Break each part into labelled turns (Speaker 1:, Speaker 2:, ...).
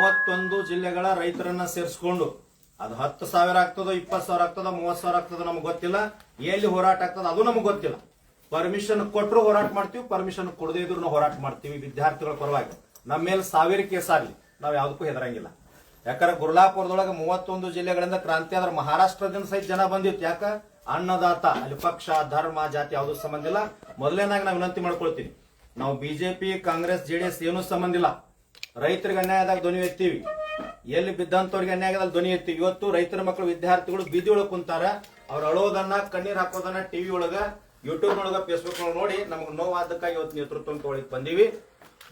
Speaker 1: 31 ಜಿಲ್ಲೆಗಳ ರೈತರನ್ನ ಸೇರಿಸಿಕೊಂಡು ಅದು 10,000 ಆಗ್ತದೋ 20,000 ಆಗ್ತದೋ 30,000 ಆಗ್ತದೋ ನಮ್ಗೆ ಗೊತ್ತಿಲ್ಲ. ಎಲ್ಲಿ ಹೋರಾಟ ಆಗ್ತದ ಅದು ನಮ್ಗೆ ಗೊತ್ತಿಲ್ಲ. ಪರ್ಮಿಷನ್ ಕೊಟ್ಟರು ಹೋರಾಟ ಮಾಡ್ತೀವಿ, ಪರ್ಮಿಷನ್ ಕೊಡದೇ ಇದ್ರು ಹೋರಾಟ ಮಾಡ್ತೀವಿ. ವಿದ್ಯಾರ್ಥಿಗಳ ಪರವಾಗಿ ನಮ್ಮ ಮೇಲೆ 1000 ಕೇಸ್ ಆಗ್ಲಿ, ನಾವು ಯಾವ್ದಕ್ಕೂ ಹೆದರಂಗಿಲ್ಲ. ಯಾಕಂದ್ರೆ ಗುರ್ಲಾಪುರದೊಳಗೆ 31 ಜಿಲ್ಲೆಗಳಿಂದ ಕ್ರಾಂತಿ ಆದ್ರೆ ಮಹಾರಾಷ್ಟ್ರದಿಂದ ಸಹಿತ ಜನ ಬಂದಿತ್ತು. ಯಾಕ? ಅನ್ನದಾತ, ಅಲ್ಲಿ ಪಕ್ಷ ಧರ್ಮ ಜಾತಿ ಯಾವ್ದು ಸಂಬಂಧ ಇಲ್ಲ. ಮೊದಲನೇದಾಗಿ ನಾವು ವಿನಂತಿ ಮಾಡ್ಕೊಳ್ತೀವಿ, ನಾವು ಬಿಜೆಪಿ ಕಾಂಗ್ರೆಸ್ ಜೆಡಿಎಸ್ ಏನೂ ಸಂಬಂಧ ಇಲ್ಲ. ರೈತರಿಗೆ ಅನ್ಯಾಯ ಆದಾಗ ಧ್ವನಿ ಎತ್ತೀವಿ, ಎಲ್ಲಿ ಬಿದ್ದಂತವ್ರಿಗೆ ಅನ್ಯಾಯ ಆದಾಗ ಧ್ವನಿ ಎತ್ತೀವಿ. ಇವತ್ತು ರೈತರ ಮಕ್ಕಳು ವಿದ್ಯಾರ್ಥಿಗಳು ಬೀದಿ ಒಳಗೆ ಕುಂತಾರ. ಅವ್ರು ಅಳೋದನ್ನ ಕಣ್ಣೀರ್ ಹಾಕೋದನ್ನ ಟಿವಿ ಒಳಗ ಯೂಟ್ಯೂಬ್ ಒಳಗ ಫೇಸ್ಬುಕ್ ಒಳಗೆ ನೋಡಿ ನಮ್ಗೆ ನೋವಾದಕ್ಕಾಗಿ ಇವತ್ತು ನೇತೃತ್ವ ತಗೊಳ್ಳಿಕ್ ಬಂದೀವಿ.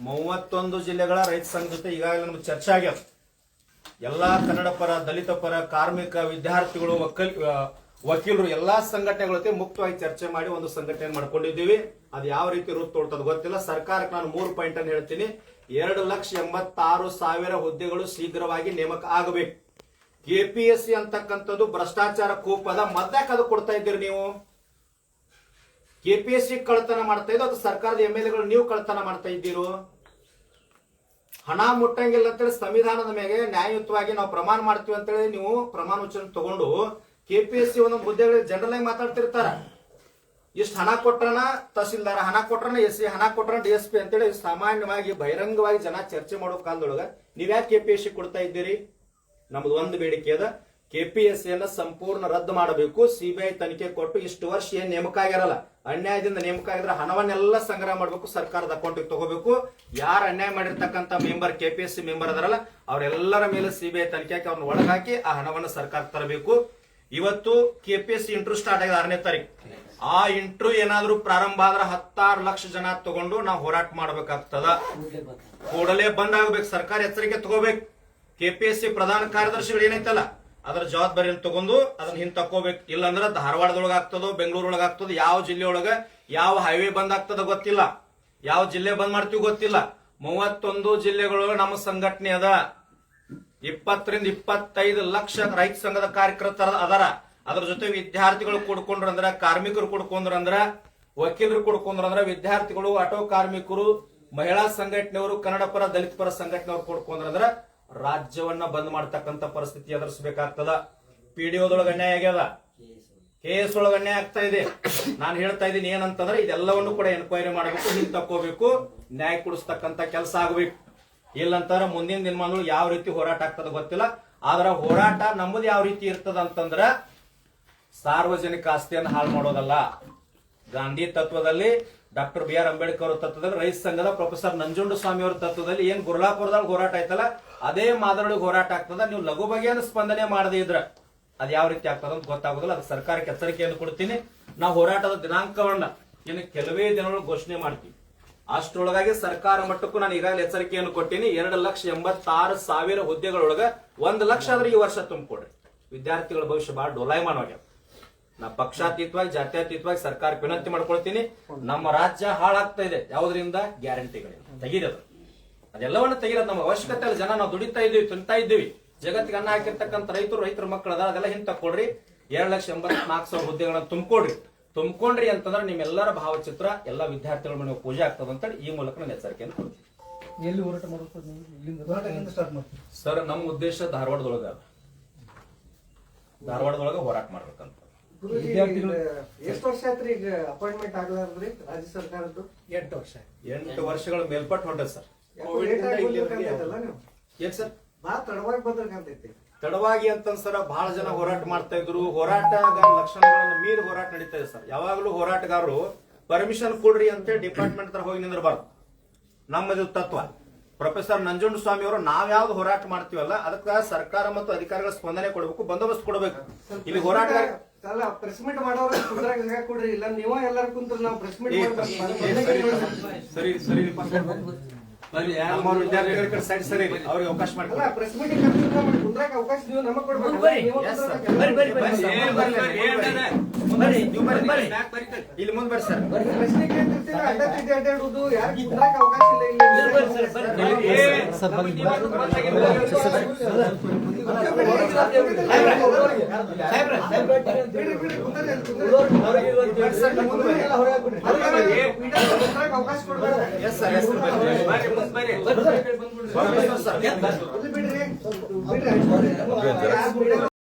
Speaker 1: 31 ಜಿಲ್ಲೆಗಳ ರೈತ ಸಂಘ ಜೊತೆ ಈಗಾಗಲೇ ನಮ್ಗೆ ಚರ್ಚೆ ಆಗ್ಯದ. ಎಲ್ಲಾ ಕನ್ನಡ ಪರ, ದಲಿತ ಪರ, ಕಾರ್ಮಿಕ, ವಿದ್ಯಾರ್ಥಿಗಳು, ವಕೀಲರು ಎಲ್ಲಾ ಸಂಘಟನೆಗಳ ಜೊತೆ ಮುಕ್ತವಾಗಿ ಚರ್ಚೆ ಮಾಡಿ ಒಂದು ಸಂಘಟನೆ ಮಾಡ್ಕೊಂಡಿದ್ದೀವಿ. ಅದು ಯಾವ ರೀತಿ ರೂಪ ತೊಳ್ತದ ಗೊತ್ತಿಲ್ಲ. ಸರ್ಕಾರಕ್ಕೆ ನಾನು 3 ಪಾಯಿಂಟ್ ಅನ್ನು ಹೇಳ್ತೀನಿ. 2,86,000 ಹುದ್ದೆಗಳು ಶೀಘ್ರವಾಗಿ ನೇಮಕ ಆಗಬೇಕು. ಕೆಪಿಎಸ್ಸಿ ಅಂತಕ್ಕಂಥದ್ದು ಭ್ರಷ್ಟಾಚಾರ ಕೂಪದ ಮದ್ಯಾಕ ಅದು ಕೊಡ್ತಾ ಇದ್ದೀರಿ ನೀವು? ಕೆಪಿಎಸ್ಸಿ ಕಳ್ತನ ಮಾಡ್ತಾ ಇದ್ದು ಅದು ಸರ್ಕಾರದ ಎಂಎಲ್ಎಗಳು ನೀವು ಕಳ್ತನ ಮಾಡ್ತಾ ಇದ್ದೀರೋ? ಹಣ ಮುಟ್ಟಂಗಿಲ್ಲ ಅಂತೇಳಿ ಸಂವಿಧಾನದ ಮೇಲೆ ನ್ಯಾಯಯುತವಾಗಿ ನಾವು ಪ್ರಮಾಣ ಮಾಡ್ತೀವಿ ಅಂತೇಳಿ ನೀವು ಪ್ರಮಾಣ ವಚನ ತಗೊಂಡು ಕೆಪಿಎಸ್ಸಿ ಒಂದೊಂದು ಹುದ್ದೆಗಳಿಗೆ ಜನರಲ್ ಆಗಿ ಮಾತಾಡ್ತಿರ್ತಾರ. ಇಷ್ಟು ಹಣ ಕೊಟ್ರನ ತಹಸೀಲ್ದಾರ, ಹಣ ಕೊಟ್ರನ ಎಸ್ಸಿ, ಹಣ ಕೊಟ್ರನ ಡಿಎಸ್ಪಿ ಅಂತೇಳಿ ಸಾಮಾನ್ಯವಾಗಿ ಬಹಿರಂಗವಾಗಿ ಜನ ಚರ್ಚೆ ಮಾಡೋ ಕಾಲದೊಳಗ ನೀವ್ಯಾಕೆ ಕೆಪಿಎಸ್ಸಿ ಕೊಡ್ತಾ ಇದ್ದೀರಿ? ನಮ್ದು ಒಂದು ಬೇಡಿಕೆ ಅದ, ಕೆಪಿಎಸ್ಸಿಯನ್ನ ಸಂಪೂರ್ಣ ರದ್ದು ಮಾಡಬೇಕು. ಸಿಬಿಐ ತನಿಖೆ ಕೊಟ್ಟು ಇಷ್ಟು ವರ್ಷ ಏನ್ ನೇಮಕ ಆಗಿರಲ್ಲ, ಅನ್ಯಾಯದಿಂದ ನೇಮಕ ಆಗಿದ್ರೆ ಹಣವನ್ನೆಲ್ಲ ಸಂಗ್ರಹ ಮಾಡಬೇಕು, ಸರ್ಕಾರದ ಅಕೌಂಟಿಗೆ ತಗೋಬೇಕು. ಯಾರು ಅನ್ಯಾಯ ಮಾಡಿರ್ತಕ್ಕಂಥ ಮೆಂಬರ್, ಕೆಪಿಎಸ್ಸಿ ಮೆಂಬರ್ ಅದರಲ್ಲ, ಅವರೆಲ್ಲರ ಮೇಲೆ ಸಿಬಿಐ ತನಿಖೆ ಹಾಕಿ ಅವ್ರನ್ನ ಒಳಗಾಕಿ ಆ ಹಣವನ್ನು ಸರ್ಕಾರಕ್ಕೆ ತರಬೇಕು. ಇವತ್ತು ಕೆಪಿಎಸ್ಸಿ ಇಂಟ್ರೂ ಸ್ಟಾರ್ಟ್ ಆಗಿದೆ 6ನೇ ತಾರೀಕು. ಆ ಇಂಟ್ರೂ ಏನಾದ್ರೂ ಪ್ರಾರಂಭ ಆದ್ರೆ 16 ಲಕ್ಷ ಜನ ತಗೊಂಡು ನಾವು ಹೋರಾಟ ಮಾಡ್ಬೇಕಾಗ್ತದ. ಕೂಡಲೇ ಬಂದ್ ಆಗ್ಬೇಕು. ಸರ್ಕಾರ ಎಚ್ಚರಿಕೆ ತಗೋಬೇಕು. ಕೆಪಿಎಸ್ಸಿ ಪ್ರಧಾನ ಕಾರ್ಯದರ್ಶಿಗಳು ಏನೈತಲ್ಲ ಅದರ ಜವಾಬ್ದಾರಿಯನ್ನು ತಗೊಂಡು ಅದನ್ನ ಹಿಂದ್ ತಕ್ಕೋಬೇಕು. ಇಲ್ಲಾಂದ್ರೆ ಧಾರವಾಡದೊಳಗ ಆಗ್ತದೋ, ಬೆಂಗಳೂರೊಳಗ ಆಗ್ತದೋ, ಯಾವ ಜಿಲ್ಲೆಯೊಳಗ ಯಾವ ಹೈವೇ ಬಂದ್ ಆಗ್ತದ ಗೊತ್ತಿಲ್ಲ, ಯಾವ ಜಿಲ್ಲೆ ಬಂದ್ ಮಾಡ್ತೀವಿ ಗೊತ್ತಿಲ್ಲ. 31 ಜಿಲ್ಲೆಗಳೊಳಗ ನಮ್ಮ ಸಂಘಟನೆ ಅದ. 20 ರಿಂದ 25 ಲಕ್ಷ ರೈತ ಸಂಘದ ಕಾರ್ಯಕರ್ತರ ಅದರ. ಅದ್ರ ಜೊತೆ ವಿದ್ಯಾರ್ಥಿಗಳು ಕೂಡ್ಕೊಂಡ್ರಂದ್ರ, ಕಾರ್ಮಿಕರು ಕೂಡ್ಕೊಂಡ್ರಂದ್ರ, ವಕೀಲರು ಕೂಡ್ಕೊಂಡ್ರಂದ್ರ, ವಿದ್ಯಾರ್ಥಿಗಳು, ಆಟೋ ಕಾರ್ಮಿಕರು, ಮಹಿಳಾ ಸಂಘಟನೆಯವರು, ಕನ್ನಡ ಪರ, ದಲಿತ ಪರ ಸಂಘಟನೆಯವರು ಕೂಡ್ಕೊಂಡ್ರಂದ್ರ ರಾಜ್ಯವನ್ನ ಬಂದ್ ಮಾಡ್ತಕ್ಕಂಥ ಪರಿಸ್ಥಿತಿ ಎದುರಿಸಬೇಕಾಗ್ತದ. ಪಿಡಿಒದೊಳಗ ಅನ್ಯಾಯ ಆಗ್ಯದ, ಕೆಎಸ್ ಒಳಗ ಅನ್ಯಾಯ ಆಗ್ತಾ ಇದೆ. ನಾನು ಹೇಳ್ತಾ ಇದ್ದೀನಿ ಏನಂತಂದ್ರೆ ಇದೆಲ್ಲವನ್ನು ಕೂಡ ಎನ್ಕ್ವೈರಿ ಮಾಡಬೇಕು, ಹಿಂದ್ ತಕ್ಕೋಬೇಕು, ನ್ಯಾಯ ಕೊಡಿಸ್ತಕ್ಕಂಥ ಕೆಲಸ ಆಗಬೇಕು. ಇಲ್ಲಂತಾರ ಮುಂದಿನ ದಿನಮಾನಗಳು ಯಾವ ರೀತಿ ಹೋರಾಟ ಆಗ್ತದ ಗೊತ್ತಿಲ್ಲ. ಆದ್ರ ಹೋರಾಟ ನಮ್ಮದು ಯಾವ ರೀತಿ ಇರ್ತದ ಅಂತಂದ್ರ ಸಾರ್ವಜನಿಕ ಆಸ್ತಿಯನ್ನು ಹಾಳು ಮಾಡೋದಲ್ಲ. ಗಾಂಧಿ ತತ್ವದಲ್ಲಿ, ಡಾಕ್ಟರ್ ಬಿ ಆರ್ ಅಂಬೇಡ್ಕರ್ ಅವರ ತತ್ವದಲ್ಲಿ, ರೈತ ಸಂಘದ ಪ್ರೊಫೆಸರ್ ನಂಜುಂಡಸ್ವಾಮಿ ಅವರ ತತ್ವದಲ್ಲಿ ಏನ್ ಗುರ್ಲಾಪುರದಾಗ ಹೋರಾಟ ಆಯ್ತಲ್ಲ ಅದೇ ಮಾದರೊಳಗೆ ಹೋರಾಟ ಆಗ್ತದ. ನೀವು ಲಘು ಬಗೆಯ ಸ್ಪಂದನೆ ಮಾಡದೇ ಇದ್ರ ಅದ್ ಯಾವ ರೀತಿ ಆಗ್ತದ ಅಂತ ಗೊತ್ತಾಗೋದಿಲ್ಲ. ಅದು ಸರ್ಕಾರಕ್ಕೆ ಎಚ್ಚರಿಕೆಯನ್ನು ಕೊಡ್ತೀನಿ. ನಾವು ಹೋರಾಟದ ದಿನಾಂಕವನ್ನ ಇನ್ನು ಕೆಲವೇ ದಿನಗಳು ಘೋಷಣೆ ಮಾಡ್ತೀವಿ. ಅಷ್ಟರೊಳಗಾಗಿ ಸರ್ಕಾರ ಮಟ್ಟಕ್ಕೂ ನಾನು ಈಗಾಗಲೇ ಎಚ್ಚರಿಕೆಯನ್ನು ಕೊಟ್ಟಿನಿ. 2,86,000 ಹುದ್ದೆಗಳೊಳಗ 1 ಲಕ್ಷ ಆದ್ರೆ ಈ ವರ್ಷ ತುಂಬಿಕೊಡ್ರಿ. ವಿದ್ಯಾರ್ಥಿಗಳ ಭವಿಷ್ಯ ಬಹಳ ಡೋಲಾಯಮಾನವಾಗ್ಯದ. ನಾ ಪಕ್ಷಾತೀತವಾಗಿ, ಜಾತ್ಯತೀತವಾಗಿ ಸರ್ಕಾರಕ್ಕೆ ವಿನಂತಿ ಮಾಡ್ಕೊಳ್ತೀನಿ. ನಮ್ಮ ರಾಜ್ಯ ಹಾಳಾಗ್ತಾ ಇದೆ. ಯಾವುದರಿಂದ? ಗ್ಯಾರಂಟಿಗಳಿಂದ. ತೆಗೀರದು, ಅದೆಲ್ಲವನ್ನ ತೆಗೀರದು. ನಮ್ಮ ಅವಶ್ಯಕತೆ ಅಲ್ಲ. ಜನ ನಾವು ದುಡಿತಾ ಇದ್ದೀವಿ, ತಿಂತಾ ಇದ್ದೀವಿ. ಜಗತ್ತಿಗೆ ಅನ್ನ ಹಾಕಿರ್ತಕ್ಕಂಥ ರೈತರ ಮಕ್ಕಳದ ಅದೆಲ್ಲ ಹಿಂದೆ ತಕ್ಕೊಡ್ರಿ. 2,84,000 ಹುದ್ದೆಗಳನ್ನ ತುಂಬಿಕೊಂಡ್ರಿ ಅಂತಂದ್ರೆ ನಿಮ್ಮೆಲ್ಲರ ಭಾವಚಿತ್ರ ಎಲ್ಲ ವಿದ್ಯಾರ್ಥಿಗಳ ಮನೆ ಪೂಜೆ ಆಗ್ತದ ಅಂತೇಳಿ ಈ ಮೂಲಕ ನಾನು ಎಚ್ಚರಿಕೆಯನ್ನು ಕೊಡ್ತೀನಿ.
Speaker 2: ಎಲ್ಲಿ ಹೋರಾಟ ಮಾಡ್ಬೇಕು
Speaker 1: ಸರ್? ನಮ್ಮ ಉದ್ದೇಶ ಧಾರವಾಡದೊಳಗ ಹೋರಾಟ ಮಾಡ್ಬೇಕಂತ.
Speaker 3: ಎಷ್ಟು ವರ್ಷ ಆಯ್ತು ಈಗ ಅಪಾಯಿಂಟ್ಮೆಂಟ್ ಆಗಲಾರ್ದ್ರಿ ರಾಜ್ಯ ಸರ್ಕಾರದ್ದು?
Speaker 1: 8 ವರ್ಷಗಳ ಮೇಲ್ಪಟ್ಟು ಹೊಂಟದ ಸರ್. ಏನ್ ಸರ್
Speaker 3: ಬಹಳ ತಡವಾಗಿ ಬಂದ್ರಕಂತೈತಿ.
Speaker 1: ತಡವಾಗಿ ಅಂತಂದ್ರ ಬಹಳ ಜನ ಹೋರಾಟ ಮಾಡ್ತಾ ಇದ್ರು. ಹೋರಾಟಗಾರ ಲಕ್ಷಣಗಳನ್ನು ಮೀರಿ ಹೋರಾಟ ನಡೀತಾ ಇದೆ ಸರ್. ಯಾವಾಗಲೂ ಹೋರಾಟಗಾರರು ಪರ್ಮಿಷನ್ ಕೊಡ್ರಿ ಅಂತ ಡಿಪಾರ್ಟ್ಮೆಂಟ್ ಹತ್ರ ಹೋಗಿ ನಿಂದ್ರಬಾರ್ದು. ನಮ್ಮದು ತತ್ವ. ಪ್ರೊಫೆಸರ್ ನಂಜುಂಡಸ್ವಾಮಿ ಅವರು ನಾವ್ಯಾವ್ದು ಹೋರಾಟ ಮಾಡ್ತೀವಲ್ಲ ಅದಕ್ಕೆ ಸರ್ಕಾರ ಮತ್ತು ಅಧಿಕಾರಿಗಳ ಸ್ಪಂದನೆ ಕೊಡಬೇಕು, ಬಂದೋಬಸ್ತ್ ಕೊಡಬೇಕು. ಇಲ್ಲಿ ಹೋರಾಟಗಾರ
Speaker 3: ಅಲ್ಲ, ಪ್ರೆಸ್ ಮೀಟ್ ಮಾಡೋರು ಕುಂದ್ರಾಗ ಜಾಗ ಕೊಡ್ರಿ. ಇಲ್ಲ ನೀವ ಎಲ್ಲಾರು ಕುಂತ್ರ ನಾವು ಪ್ರೆಸ್ ಮೀಟ್
Speaker 1: ಸರಿ ನಮ್ಮವ್ರ ವಿದ್ಯಾರ್ಥಿಗಳ ಕಡೆ ಸೈಡ್ ಸರಿ ಅವ್ರಿಗೆ ಅವಕಾಶ ಮಾಡ್ಕೊಳ್ಳಿ.
Speaker 3: ಪ್ರೆಸ್ ಮೀಟಿಂಗ್ ಕುಂದ್ರಾಗ ಅವಕಾಶ ನೀವು ನಮಗ್ ಕೊಡ್ಬೇಕು.
Speaker 1: ಇಲ್ಲಿ ಮುಂದೆ ಬರ್ರಿ ಸರ್.
Speaker 3: ಪ್ರಶ್ನೆಗೆ ಅಡ್ಡಾಡುದು ಯಾರು ಕುಂದ್ರಾಗ ಅವಕಾಶ ಇಲ್ಲ. ಅವಕಾಶ ಕೊಡ್ಬೇಕು.
Speaker 1: ಸರ್
Speaker 3: ಬಿಡ್ರಿ